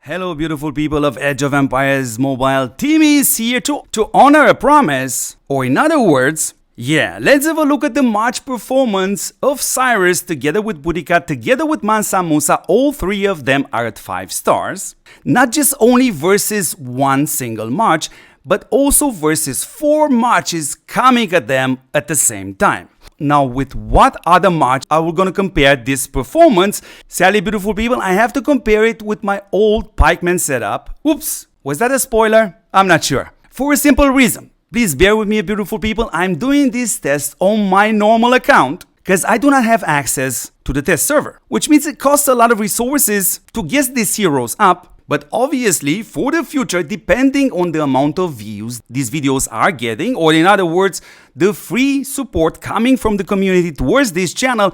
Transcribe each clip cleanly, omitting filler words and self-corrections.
Hello beautiful people of Age of Empires Mobile. Team is here to honor a promise, or in other words, let's have a look at the March performance of Cyrus together with Boudica, together with Mansa. All three of them are at 5 stars. Not just only versus one single march, but also versus 4 marches coming at them at the same time. Now, with what other march are we going to compare this performance? Sadly, beautiful people, I have to compare it with my old pikeman setup. Oops, was that a spoiler? I'm not sure. For a simple reason. Please bear with me, beautiful people. I'm doing this test on my normal account because I do not have access to the test server, which means it costs a lot of resources to get these heroes up. But obviously, for the future, depending on the amount of views these videos are getting, or in other words, the free support coming from the community towards this channel,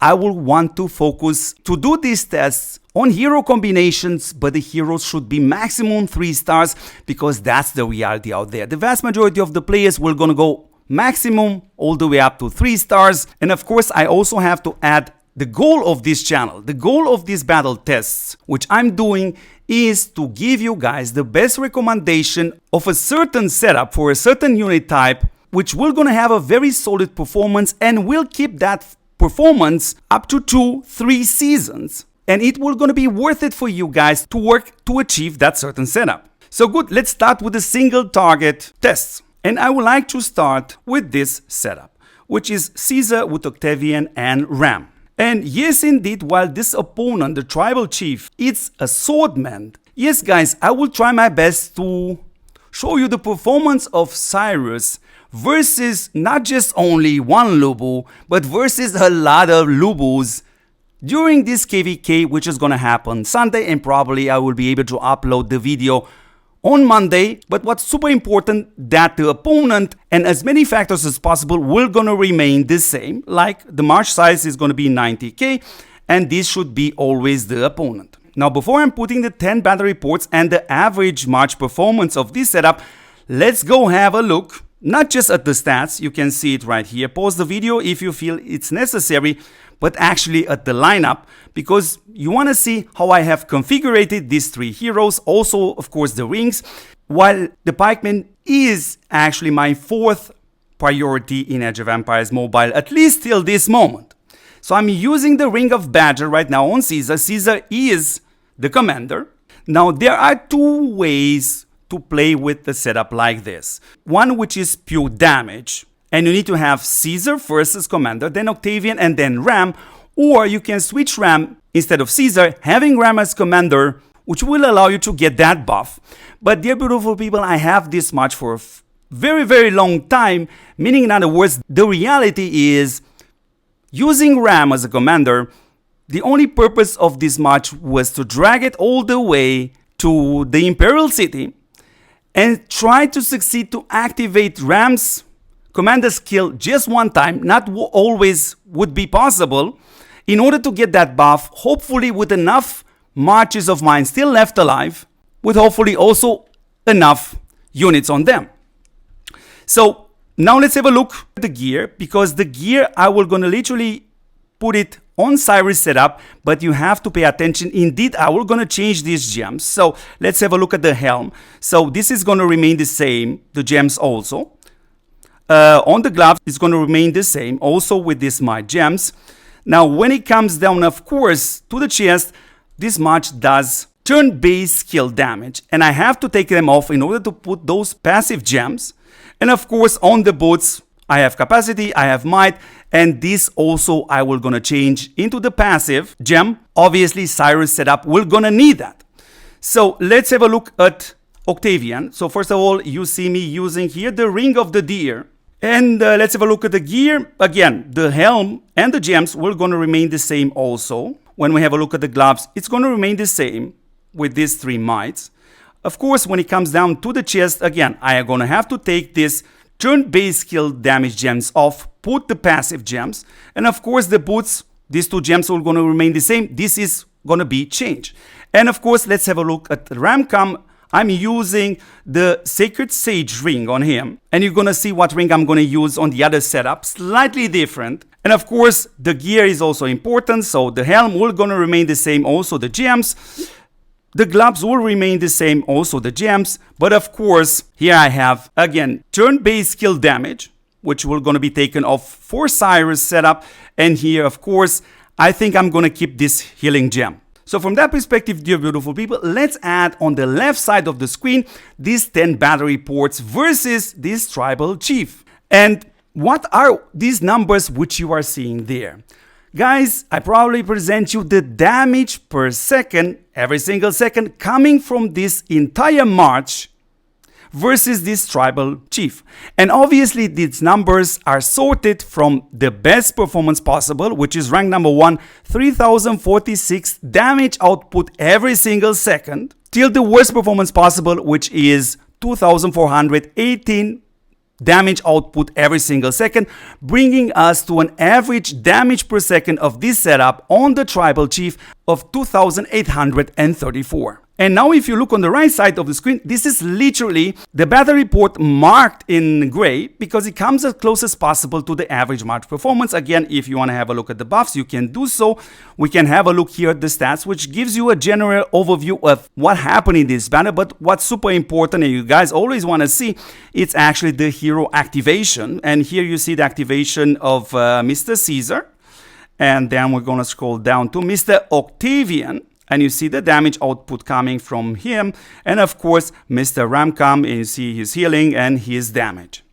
I will want to focus to do these tests on hero combinations, but the heroes should be maximum 3 stars because that's the reality out there. The vast majority of the players will gonna go maximum all the way up to 3 stars. And of course, I also have to add the goal of this channel, the goal of these battle tests, which I'm doing, is to give you guys the best recommendation of a certain setup for a certain unit type, which will gonna have a very solid performance and will keep that performance up to 2-3 seasons. And it will gonna be worth it for you guys to work to achieve that certain setup. So good, let's start with the single target tests. And I would like to start with this setup, which is Caesar with Octavian and Ram. And yes, indeed, while this opponent, the tribal chief, is a swordman, yes, guys, I will try my best to show you the performance of Cyrus versus not just only one Lubu, but versus a lot of Lubus during this KVK, which is gonna happen Sunday, and probably I will be able to upload the video on Monday. But what's super important, that the opponent and as many factors as possible will gonna remain the same, like the march size is gonna be 90k, and this should be always the opponent. Now, before I'm putting the 10 battle reports and the average march performance of this setup, let's go have a look, not just at the stats, you can see it right here. Pause the video if you feel it's necessary, but actually at the lineup, because you want to see how I have configured these 3 heroes, also of course the rings, while the pikeman is actually my 4th priority in Age of Empires Mobile, at least till this moment. So I'm using the Ring of Badger right now on Caesar. Caesar is the commander. Now there are 2 ways to play with the setup like this. One which is pure damage, and you need to have Caesar first as commander, then Octavian, and then Ram. Or you can switch Ram instead of Caesar, having Ram as commander, which will allow you to get that buff. But dear beautiful people, I have this match for a very, very long time, meaning in other words, the reality is using Ram as a commander, the only purpose of this match was to drag it all the way to the Imperial City and try to succeed to activate Ram's commander skill just one time. Not always would be possible, in order to get that buff, hopefully with enough marches of mine still left alive, with hopefully also enough units on them. So now let's have a look at the gear, because the gear I will gonna literally put it on Cyrus setup, but you have to pay attention. Indeed, I will gonna change these gems. So let's have a look at the helm. So this is gonna remain the same, the gems also. On the gloves, it's going to remain the same, also with these my gems. Now, when it comes down, of course, to the chest, this match does turn-based skill damage, and I have to take them off in order to put those passive gems. And of course, on the boots, I have capacity, I have might, and this also I will gonna change into the passive gem. Obviously, Cyrus setup will gonna need that. So let's have a look at Octavian. So first of all, you see me using here the Ring of the Deer. And let's have a look at the gear. Again, the helm and the gems will going to remain the same also. When we have a look at the gloves, it's going to remain the same with these 3 mites. Of course, when it comes down to the chest, again, I am going to have to take this turn-based skill damage gems off, put the passive gems. And of course, the boots, these 2 gems are going to remain the same. This is going to be changed. And of course, let's have a look at Ramcam. I'm using the Sacred Sage ring on him, and you're gonna see what ring I'm gonna use on the other setup, slightly different. And of course, the gear is also important, so the helm will gonna remain the same, also the gems. The gloves will remain the same, also the gems, but of course, here I have, again, turn-based skill damage, which will going to be taken off for Cyrus setup, and here, of course, I think I'm going to keep this healing gem. So from that perspective, dear beautiful people, let's add on the left side of the screen these 10 battery ports versus this tribal chief. And what are these numbers which you are seeing there? Guys, I probably present you the damage per second, every single second, coming from this entire march versus this tribal chief. And obviously these numbers are sorted from the best performance possible, which is rank number 1, 3046 damage output every single second, till the worst performance possible, which is 2418 damage output every single second, bringing us to an average damage per second of this setup on the tribal chief of 2834. And now if you look on the right side of the screen, this is literally the battery port marked in gray because it comes as close as possible to the average march performance. Again, if you want to have a look at the buffs, you can do so. We can have a look here at the stats, which gives you a general overview of what happened in this banner. But what's super important, and you guys always want to see, it's actually the hero activation. And here you see the activation of Mr. Caesar. And then we're going to scroll down to Mr. Octavian. And you see the damage output coming from him. And of course, Mr. Ramcom, and you see his healing and his damage.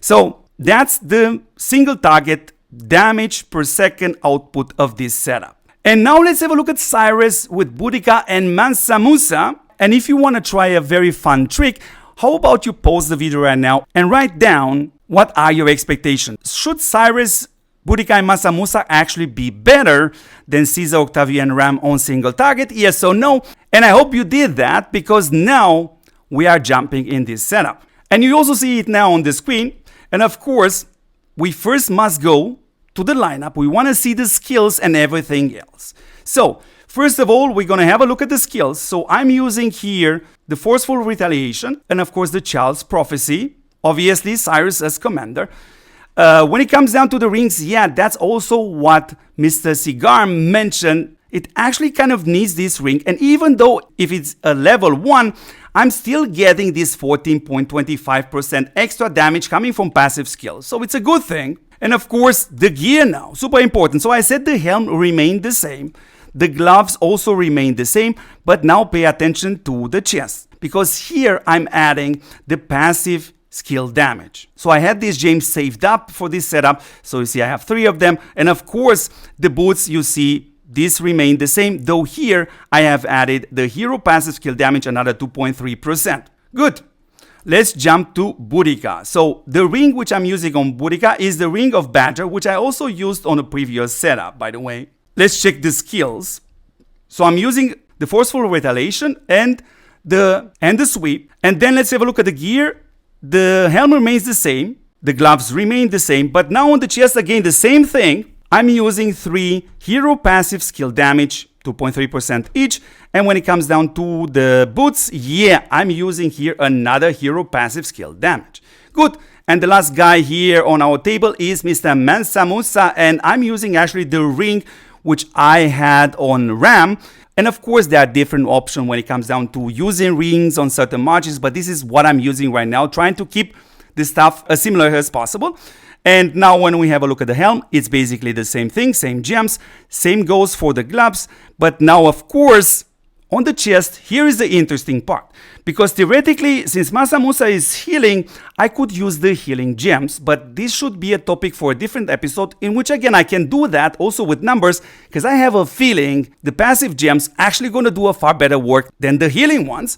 So that's the single target damage per second output of this setup. And now let's have a look at Cyrus with Boudica and Mansa. And if you want to try a very fun trick, how about you pause the video right now and write down what are your expectations? Should Cyrus, Boudica and Mansa actually be better than Caesar, Octavian, Ram on single target? Yes or no? And I hope you did that because now we are jumping in this setup. And you also see it now on the screen. And of course, we first must go to the lineup. We want to see the skills and everything else. So first of all, we're going to have a look at the skills. So I'm using here the Forceful Retaliation and of course the Child's Prophecy. Obviously, Cyrus as commander. When it comes down to the rings, yeah, that's also what Mr. Cigar mentioned. It actually kind of needs this ring. And even though if it's a level 1, I'm still getting this 14.25% extra damage coming from passive skills. So it's a good thing. And of course, the gear now, super important. So I said the helm remained the same. The gloves also remain the same. But now pay attention to the chest. Because here I'm adding the passive skill damage. So I had these gems saved up for this setup. So you see I have 3 of them. And of course, the boots, you see, this remain the same. Though here I have added the hero passive skill damage, another 2.3%. Good. Let's jump to Boudica. So the ring which I'm using on Boudica is the Ring of Badger, which I also used on a previous setup, by the way. Let's check the skills. So I'm using the Forceful Retaliation and the Sweep. And then let's have a look at the gear. The helm remains the same, the gloves remain the same, but now on the chest again the same thing. I'm using 3 hero passive skill damage, 2.3% each, and when it comes down to the boots, yeah, I'm using here another hero passive skill damage. Good, and the last guy here on our table is Mr. Mansa, and I'm using actually the ring which I had on Ram. And of course, there are different options when it comes down to using rings on certain marches, but this is what I'm using right now, trying to keep the stuff as similar as possible. And now when we have a look at the helm, it's basically the same thing, same gems, same goes for the gloves. But now, of course, on the chest, here is the interesting part. Because theoretically, since Mansa is healing, I could use the healing gems. But this should be a topic for a different episode, in which again, I can do that also with numbers, because I have a feeling the passive gems actually going to do a far better work than the healing ones.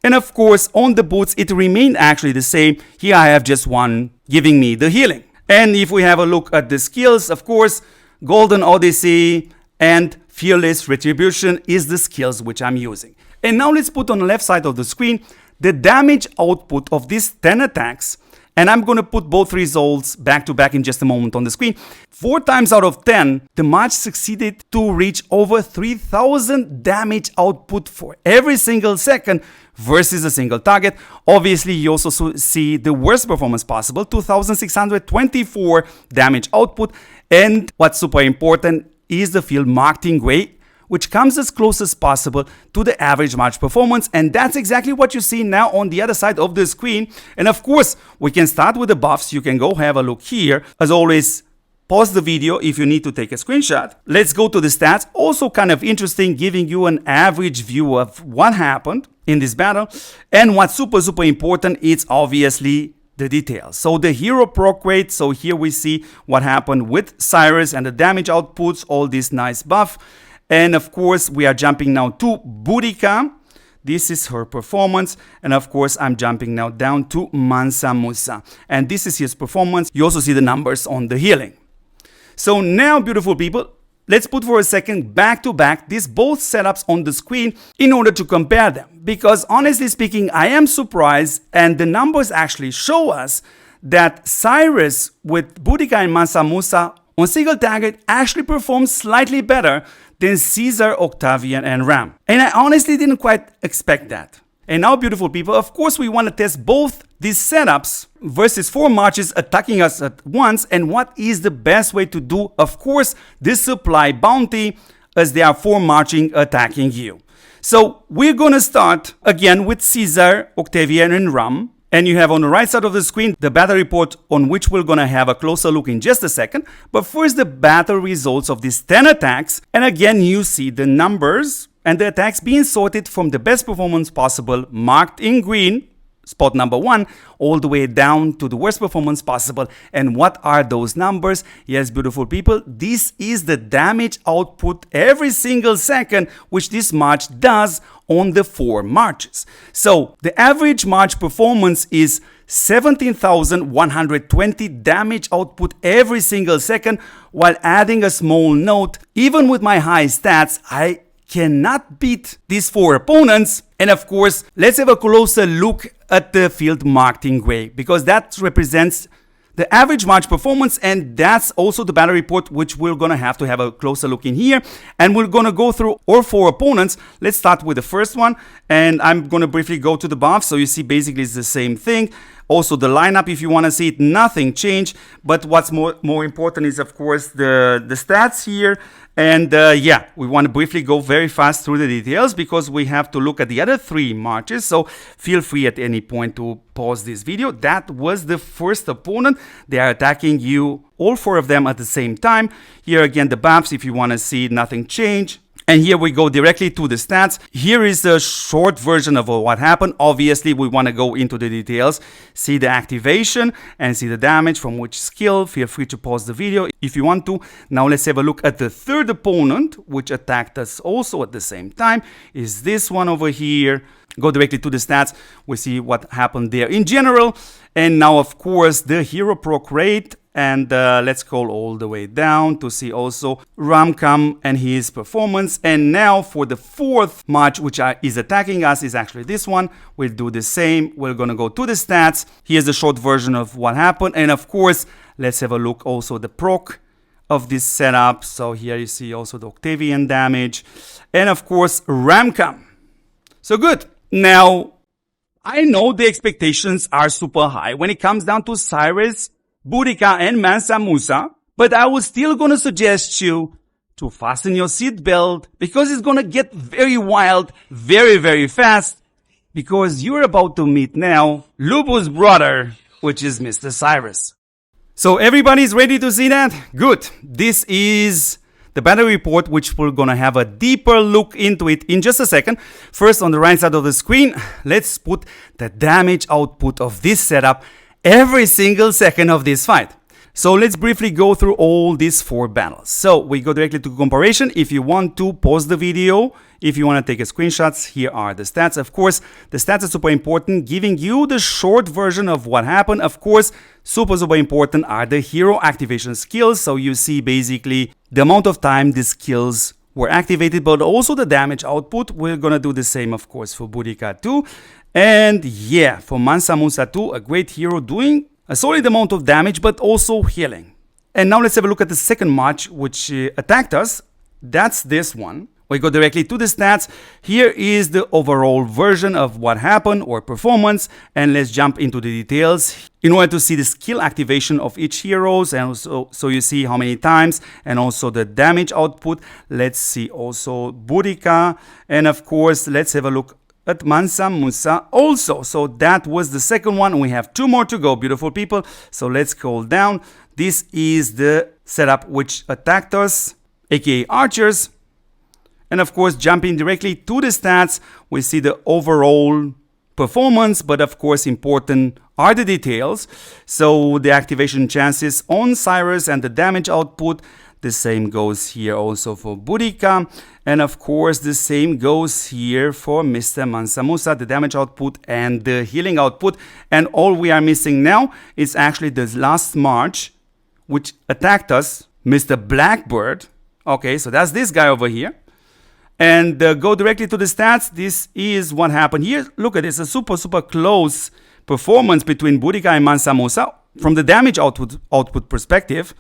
And of course, on the boots, it remained actually the same. Here I have just one giving me the healing. And if we have a look at the skills, of course, Golden Odyssey and Fearless Retribution is the skills which I'm using. And now let's put on the left side of the screen the damage output of these 10 attacks. And I'm going to put both results back to back in just a moment on the screen. 4 times out of 10, the match succeeded to reach over 3000 damage output for every single second versus a single target. Obviously, you also see the worst performance possible, 2624 damage output. And what's super important is the field marked in gray, which comes as close as possible to the average match performance. And that's exactly what you see now on the other side of the screen. And of course, we can start with the buffs. You can go have a look here. As always, pause the video if you need to take a screenshot. Let's go to the stats. Also kind of interesting, giving you an average view of what happened in this battle. And what's super important, it's obviously the details. So the hero proc rate, so here we see what happened with Cyrus and the damage outputs, all this nice buff. And of course, we are jumping now to Boudica. This is her performance. And of course, I'm jumping now down to Mansa. And this is his performance. You also see the numbers on the healing. So now, beautiful people, let's put for a second back to back these both setups on the screen in order to compare them. Because honestly speaking, I am surprised, and the numbers actually show us that Cyrus with Boudica and Mansa on single target actually performs slightly better than Caesar, Octavian, and Ram. And I honestly didn't quite expect that. And now, beautiful people, of course, we want to test both these setups versus 4 marches attacking us at once. And what is the best way to do? Of course, this supply bounty, as they are 4 marching attacking you. So we're going to start again with Caesar, Octavian, and Ram. And you have on the right side of the screen the battle report, on which we're going to have a closer look in just a second. But first, the battle results of these 10 attacks. And again, you see the numbers and the attacks being sorted from the best performance possible, marked in green, spot number 1, all the way down to the worst performance possible. And what are those numbers? Yes, beautiful people, this is the damage output every single second which this march does on the 4 marches. So the average march performance is 17,120 damage output every single second. While adding a small note, even with my high stats, I cannot beat these 4 opponents. And of course, let's have a closer look at the field marked in gray, because that represents the average march performance, and that's also the battle report, which we're gonna have a closer look in here. And we're gonna go through all 4 opponents. Let's start with the first one, and I'm gonna briefly go to the buff. So you see basically it's the same thing. Also the lineup, if you want to see it, nothing changed. But what's more important is, of course, the stats here. And yeah, we want to briefly go very fast through the details because we have to look at the other 3 marches. So feel free at any point to pause this video. That was the first opponent. They are attacking you, all 4 of them at the same time. Here again, the buffs, if you want to see, nothing changed. And here we go directly to the stats. Here is the short version of what happened. Obviously, we want to go into the details, see the activation and see the damage from which skill. Feel free to pause the video if you want to. Now let's have a look at the third opponent, which attacked us also at the same time. Is this one over here. Go directly to the stats. We see what happened there in general. And now, of course, the hero proc rate. And let's scroll all the way down to see also Ramkam and his performance. And now for the 4th march, which is attacking us, is actually this one. We'll do the same. We're going to go to the stats. Here's the short version of what happened. And of course, let's have a look also the proc of this setup. So here you see also the Octavian damage. And of course, Ramkam. So good. Now, I know the expectations are super high when it comes down to Cyrus, Boudica, and Mansa, but I was still gonna suggest you to fasten your seatbelt because it's gonna get very wild, very fast, because you're about to meet now Lubu's brother, which is Mr. Cyrus. So everybody's ready to see that? Good. This is the battle report, which we're gonna have a deeper look into it in just a second. First, on the right side of the screen, let's put the damage output of this setup every single second of this fight. So let's briefly go through all these 4 battles. So we go directly to comparison. If you want to pause the video, if you want to take a screenshots, here are the stats. Of course, the stats are super important, giving you the short version of what happened. Of course, super important are the hero activation skills. So you see basically the amount of time the skills were activated, but also the damage output. We're gonna do the same, of course, for Boudica too. And yeah, for Mansa too, a great hero doing a solid amount of damage, but also healing. And now let's have a look at the second march, which attacked us. That's this one. We go directly to the stats. Here is the overall version of what happened or performance. And let's jump into the details. in order to see the skill activation of each heroes, and also so you see how many times, and also the damage output. Let's see also Boudica, and of course let's have a look at Mansa Musa also. So that was the second one. We have 2 more to go, beautiful people. So let's scroll down. This is the setup which attacked us, aka archers. And of course, jumping directly to the stats, we see the overall performance, but of course important are the details. So the activation chances on Cyrus and the damage output, the same goes here also for Boudica, and of course the same goes here for Mr. Mansa Musa, the damage output and the healing output. And all we are missing now is actually the last March which attacked us, Mr. Blackbird. Okay, so that's this guy over here. And go directly to the stats. This is what happened here. Look at this, a super close performance between Boudica and Mansa Musa from the damage output perspective.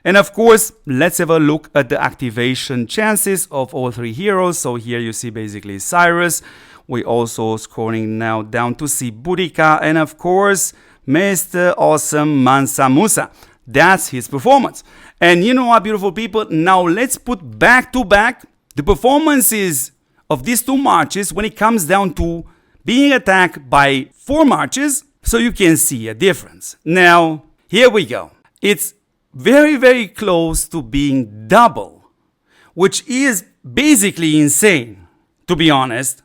And of course, let's have a look at the activation chances of all 3 heroes. So here you see basically Cyrus. We also scrolling now down to see Boudica, and of course Mr. Awesome Mansa Musa. That's his performance. And you know what, beautiful people, now let's put back to back the performances of these 2 marches when it comes down to being attacked by 4 marches, so you can see a difference. Now, here we go. It's very close to being double, which is basically insane, to be honest.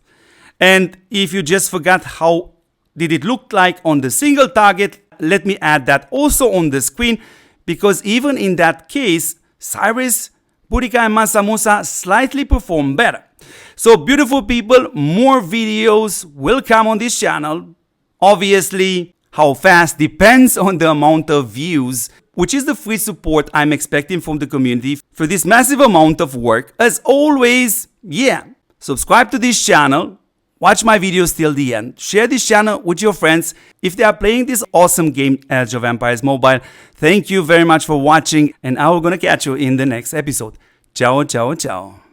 And if you just forgot how did it look like on the single target, let me add that also on the screen, because even in that case, Cyrus, Boudica and Mansa Musa slightly perform better. So beautiful people, more videos will come on this channel. Obviously, how fast depends on the amount of views, which is the free support I'm expecting from the community for this massive amount of work. As always, subscribe to this channel, watch my videos till the end, share this channel with your friends if they are playing this awesome game, Age of Empires Mobile. Thank you very much for watching, and I'm gonna catch you in the next episode. Ciao, ciao, ciao.